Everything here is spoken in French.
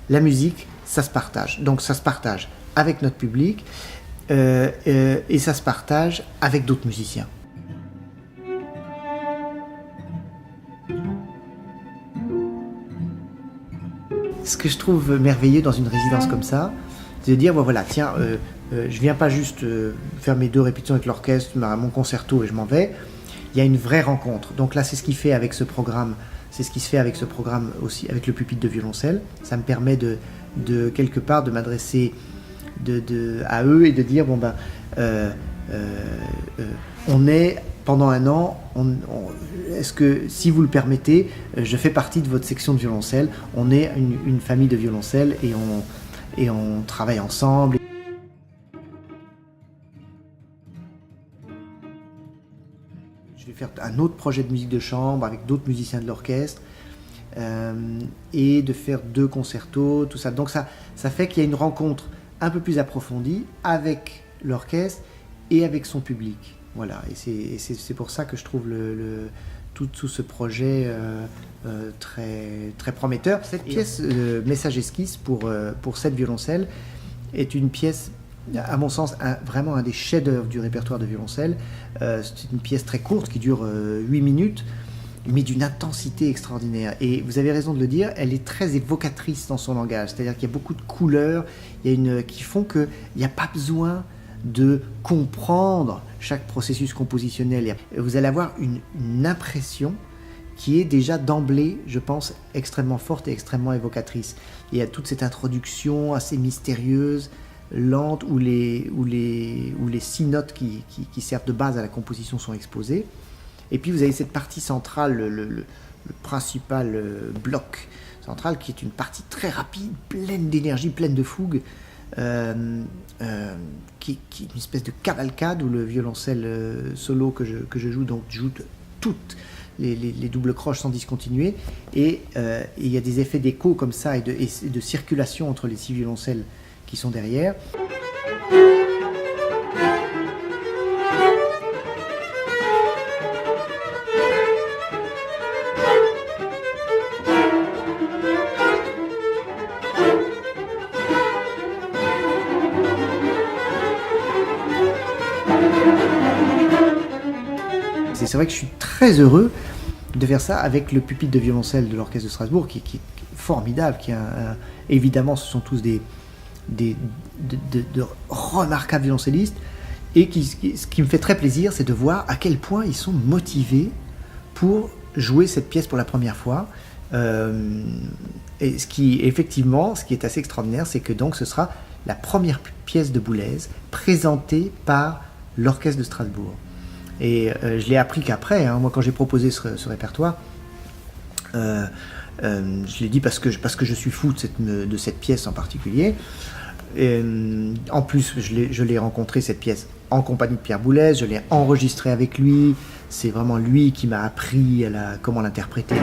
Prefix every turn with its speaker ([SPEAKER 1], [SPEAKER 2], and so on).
[SPEAKER 1] la musique, ça se partage. Donc ça se partage avec notre public et ça se partage avec d'autres musiciens. Ce que je trouve merveilleux dans une résidence comme ça, c'est de dire, bon, voilà, tiens, je viens pas juste faire mes 2 répétitions avec l'orchestre, mon concerto et je m'en vais. Il y a une vraie rencontre. Donc là, c'est ce qu'il fait avec ce programme. C'est ce qui se fait avec ce programme aussi, avec le pupitre de violoncelle. Ça me permet de quelque part de m'adresser à eux et de dire, bon ben, on est pendant un an, est-ce que, si vous le permettez, je fais partie de votre section de violoncelle, on est une famille de violoncelles et on travaille ensemble. Je vais faire un autre projet de musique de chambre avec d'autres musiciens de l'orchestre et de faire 2 concertos, tout ça. Donc ça fait qu'il y a une rencontre un peu plus approfondie avec l'orchestre et avec son public. Voilà, et c'est pour ça que je trouve tout ce projet très, très prometteur. Cette pièce, Message Esquisse pour 7 violoncelles, est une pièce, à mon sens, vraiment un des chefs-d'œuvre du répertoire de violoncelle. C'est une pièce très courte qui dure 8 minutes, mais d'une intensité extraordinaire. Et vous avez raison de le dire, elle est très évocatrice dans son langage. C'est-à-dire qu'il y a beaucoup de couleurs qui font qu'il n'y a pas besoin de comprendre chaque processus compositionnel. Vous allez avoir une impression qui est déjà d'emblée, je pense, extrêmement forte et extrêmement évocatrice. Il y a toute cette introduction assez mystérieuse, lente, où les 6 notes qui servent de base à la composition sont exposées. Et puis vous avez cette partie centrale, le principal bloc central, qui est une partie très rapide, pleine d'énergie, pleine de fougue, qui est une espèce de cavalcade où le violoncelle solo que je joue, donc joue toutes les doubles croches sans discontinuer, et il y a des effets d'écho comme ça et de circulation entre les 6 violoncelles qui sont derrière. C'est vrai que je suis très heureux de faire ça avec le pupitre de violoncelle de l'Orchestre de Strasbourg, qui est formidable, évidemment ce sont tous de remarquables violoncellistes, et ce qui me fait très plaisir, c'est de voir à quel point ils sont motivés pour jouer cette pièce pour la première fois. Et ce qui est assez extraordinaire, c'est que donc ce sera la première pièce de Boulez présentée par l'Orchestre de Strasbourg. Et je l'ai appris qu'après, hein, moi quand j'ai proposé ce répertoire, je l'ai dit parce que je suis fou de cette pièce en particulier. Et, en plus, je l'ai rencontré, cette pièce, en compagnie de Pierre Boulez, je l'ai enregistrée avec lui, c'est vraiment lui qui m'a appris comment l'interpréter.